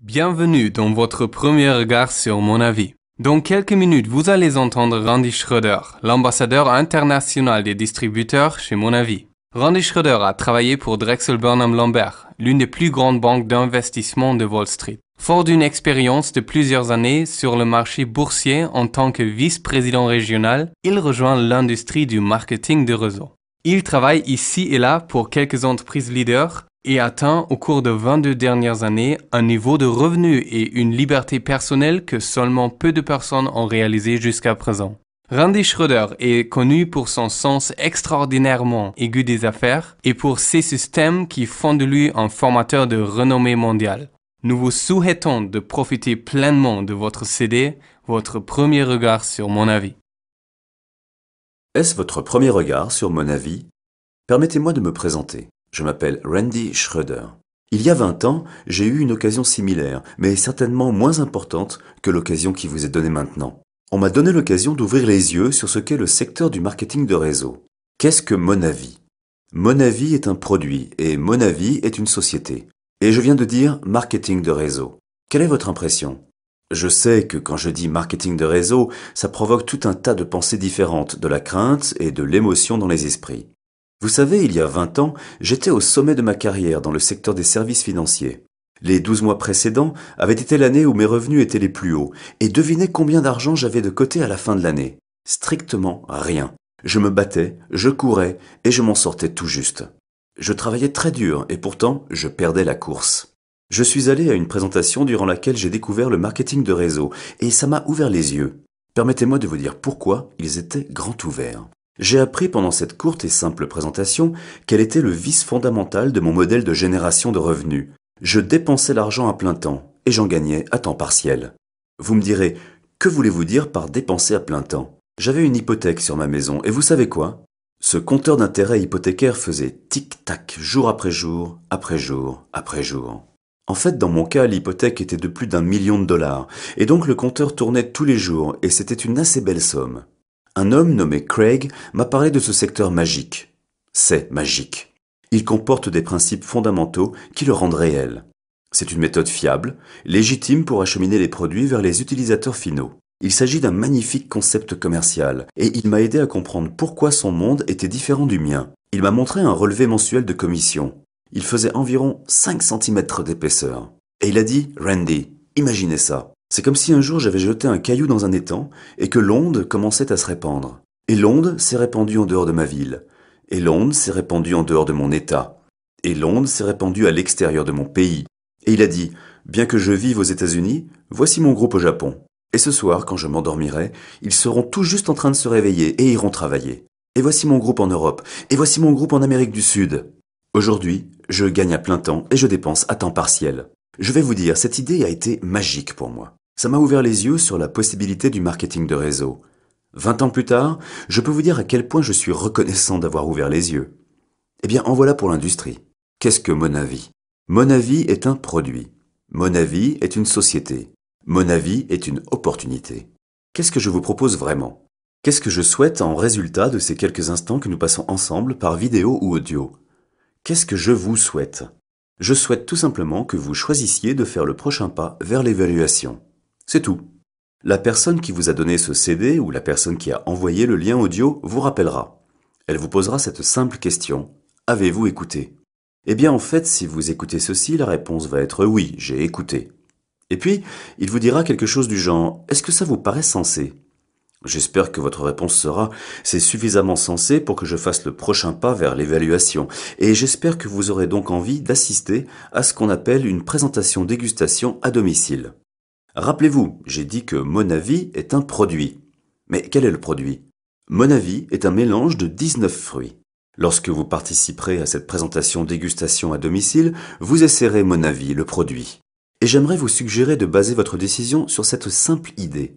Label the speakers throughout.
Speaker 1: Bienvenue dans votre premier regard sur mon avis. Dans quelques minutes, vous allez entendre Randy Schroeder, l'ambassadeur international des distributeurs chez Mon Avis. Randy Schroeder a travaillé pour Drexel Burnham Lambert, l'une des plus grandes banques d'investissement de Wall Street. Fort d'une expérience de plusieurs années sur le marché boursier en tant que vice-président régional, il rejoint l'industrie du marketing de réseau. Il travaille ici et là pour quelques entreprises leaders et atteint au cours de 22 dernières années un niveau de revenu et une liberté personnelle que seulement peu de personnes ont réalisé jusqu'à présent. Randy Schroeder est connu pour son sens extraordinairement aigu des affaires et pour ses systèmes qui font de lui un formateur de renommée mondiale. Nous vous souhaitons de profiter pleinement de votre CD, votre premier regard sur Mon Avis.
Speaker 2: Est-ce votre premier regard sur Mon Avis? Permettez-moi de me présenter. Je m'appelle Randy Schroeder. Il y a 20 ans, j'ai eu une occasion similaire, mais certainement moins importante que l'occasion qui vous est donnée maintenant. On m'a donné l'occasion d'ouvrir les yeux sur ce qu'est le secteur du marketing de réseau. Qu'est-ce que Mon Avis? Mon Avis est un produit et Mon Avis est une société. Et je viens de dire marketing de réseau. Quelle est votre impression? Je sais que quand je dis marketing de réseau, ça provoque tout un tas de pensées différentes, de la crainte et de l'émotion dans les esprits. Vous savez, il y a 20 ans, j'étais au sommet de ma carrière dans le secteur des services financiers. Les 12 mois précédents avaient été l'année où mes revenus étaient les plus hauts, et devinez combien d'argent j'avais de côté à la fin de l'année. Strictement rien. Je me battais, je courais, et je m'en sortais tout juste. Je travaillais très dur, et pourtant, je perdais la course. Je suis allé à une présentation durant laquelle j'ai découvert le marketing de réseau, et ça m'a ouvert les yeux. Permettez-moi de vous dire pourquoi ils étaient grands ouverts. J'ai appris pendant cette courte et simple présentation quel était le vice fondamental de mon modèle de génération de revenus. Je dépensais l'argent à plein temps et j'en gagnais à temps partiel. Vous me direz, que voulez-vous dire par dépenser à plein temps? J'avais une hypothèque sur ma maison et vous savez quoi? Ce compteur d'intérêt hypothécaire faisait tic-tac jour après jour, après jour, après jour. En fait, dans mon cas, l'hypothèque était de plus d'1 million de dollars et donc le compteur tournait tous les jours et c'était une assez belle somme. Un homme nommé Craig m'a parlé de ce secteur magique. C'est magique. Il comporte des principes fondamentaux qui le rendent réel. C'est une méthode fiable, légitime pour acheminer les produits vers les utilisateurs finaux. Il s'agit d'un magnifique concept commercial et il m'a aidé à comprendre pourquoi son monde était différent du mien. Il m'a montré un relevé mensuel de commission. Il faisait environ 5 cm d'épaisseur. Et il a dit « Randy, imaginez ça. C'est comme si un jour j'avais jeté un caillou dans un étang et que l'onde commençait à se répandre. Et l'onde s'est répandue en dehors de ma ville. Et l'onde s'est répandue en dehors de mon État. Et l'onde s'est répandue à l'extérieur de mon pays. Et il a dit, bien que je vive aux États-Unis, voici mon groupe au Japon. Et ce soir, quand je m'endormirai, ils seront tout juste en train de se réveiller et iront travailler. Et voici mon groupe en Europe. Et voici mon groupe en Amérique du Sud. Aujourd'hui, je gagne à plein temps et je dépense à temps partiel. Je vais vous dire, cette idée a été magique pour moi. Ça m'a ouvert les yeux sur la possibilité du marketing de réseau. 20 ans plus tard, je peux vous dire à quel point je suis reconnaissant d'avoir ouvert les yeux. Eh bien, en voilà pour l'industrie. Qu'est-ce que Mon Avis? Mon Avis est un produit. Mon Avis est une société. Mon Avis est une opportunité. Qu'est-ce que je vous propose vraiment? Qu'est-ce que je souhaite en résultat de ces quelques instants que nous passons ensemble par vidéo ou audio? Qu'est-ce que je vous souhaite? Je souhaite tout simplement que vous choisissiez de faire le prochain pas vers l'évaluation. C'est tout. La personne qui vous a donné ce CD ou la personne qui a envoyé le lien audio vous rappellera. Elle vous posera cette simple question. Avez-vous écouté? Eh bien en fait, si vous écoutez ceci, la réponse va être oui, j'ai écouté. Et puis, il vous dira quelque chose du genre, est-ce que ça vous paraît sensé? J'espère que votre réponse sera « c'est suffisamment sensé pour que je fasse le prochain pas vers l'évaluation » et j'espère que vous aurez donc envie d'assister à ce qu'on appelle une présentation dégustation à domicile. Rappelez-vous, j'ai dit que Mon Avis est un produit. Mais quel est le produit? Mon Avis est un mélange de 19 fruits. Lorsque vous participerez à cette présentation dégustation à domicile, vous essaierez Mon Avis, le produit. Et j'aimerais vous suggérer de baser votre décision sur cette simple idée.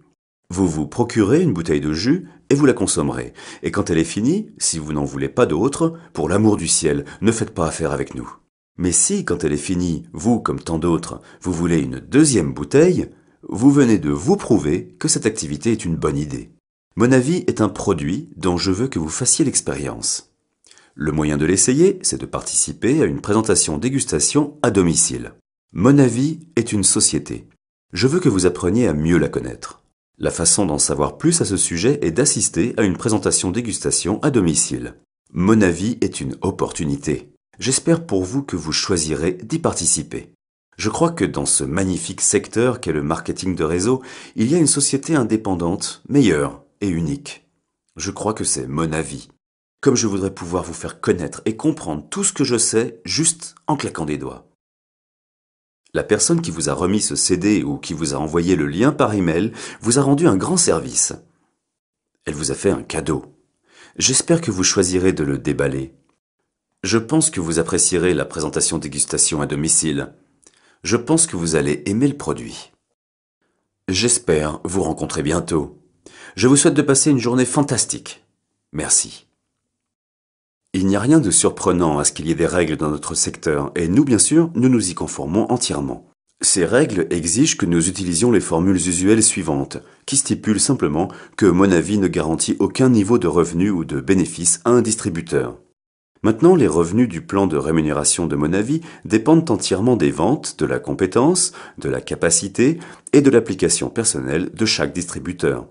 Speaker 2: Vous vous procurez une bouteille de jus et vous la consommerez. Et quand elle est finie, si vous n'en voulez pas d'autre, pour l'amour du ciel, ne faites pas affaire avec nous. Mais si, quand elle est finie, vous, comme tant d'autres, vous voulez une deuxième bouteille, vous venez de vous prouver que cette activité est une bonne idée. Mon Avis est un produit dont je veux que vous fassiez l'expérience. Le moyen de l'essayer, c'est de participer à une présentation dégustation à domicile. Monavi est une société. Je veux que vous appreniez à mieux la connaître. La façon d'en savoir plus à ce sujet est d'assister à une présentation dégustation à domicile. Monavi est une opportunité. J'espère pour vous que vous choisirez d'y participer. Je crois que dans ce magnifique secteur qu'est le marketing de réseau, il y a une société indépendante, meilleure et unique. Je crois que c'est Monavi. Comme je voudrais pouvoir vous faire connaître et comprendre tout ce que je sais juste en claquant des doigts. La personne qui vous a remis ce CD ou qui vous a envoyé le lien par email vous a rendu un grand service. Elle vous a fait un cadeau. J'espère que vous choisirez de le déballer. Je pense que vous apprécierez la présentation dégustation à domicile. Je pense que vous allez aimer le produit. J'espère vous rencontrer bientôt. Je vous souhaite de passer une journée fantastique. Merci. Il n'y a rien de surprenant à ce qu'il y ait des règles dans notre secteur, et nous, bien sûr, nous nous y conformons entièrement. Ces règles exigent que nous utilisions les formules usuelles suivantes, qui stipulent simplement que Monavi ne garantit aucun niveau de revenu ou de bénéfice à un distributeur. Maintenant, les revenus du plan de rémunération de Monavi dépendent entièrement des ventes, de la compétence, de la capacité et de l'application personnelle de chaque distributeur.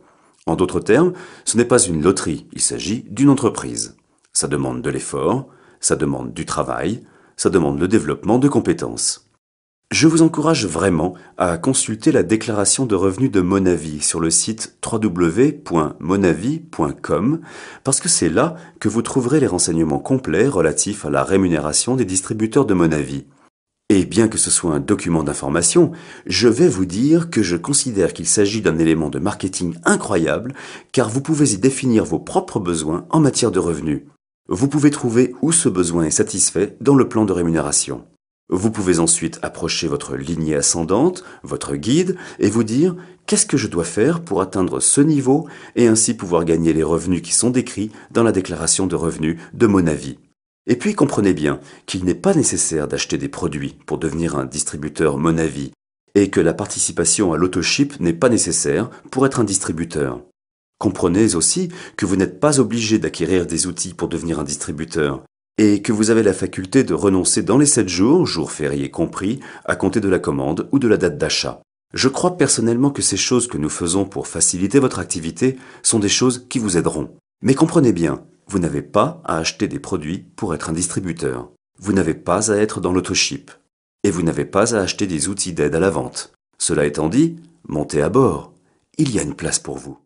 Speaker 2: En d'autres termes, ce n'est pas une loterie, il s'agit d'une entreprise. Ça demande de l'effort, ça demande du travail, ça demande le développement de compétences. Je vous encourage vraiment à consulter la déclaration de revenus de Monavi sur le site www.monavi.com parce que c'est là que vous trouverez les renseignements complets relatifs à la rémunération des distributeurs de Monavi. Et bien que ce soit un document d'information, je vais vous dire que je considère qu'il s'agit d'un élément de marketing incroyable car vous pouvez y définir vos propres besoins en matière de revenus. Vous pouvez trouver où ce besoin est satisfait dans le plan de rémunération. Vous pouvez ensuite approcher votre lignée ascendante, votre guide, et vous dire qu'est-ce que je dois faire pour atteindre ce niveau et ainsi pouvoir gagner les revenus qui sont décrits dans la déclaration de revenus de Monavi. Et puis comprenez bien qu'il n'est pas nécessaire d'acheter des produits pour devenir un distributeur Monavi et que la participation à l'autoship n'est pas nécessaire pour être un distributeur. Comprenez aussi que vous n'êtes pas obligé d'acquérir des outils pour devenir un distributeur et que vous avez la faculté de renoncer dans les 7 jours, jours fériés compris, à compter de la commande ou de la date d'achat. Je crois personnellement que ces choses que nous faisons pour faciliter votre activité sont des choses qui vous aideront. Mais comprenez bien, vous n'avez pas à acheter des produits pour être un distributeur. Vous n'avez pas à être dans l'autoship. Et vous n'avez pas à acheter des outils d'aide à la vente. Cela étant dit, montez à bord. Il y a une place pour vous.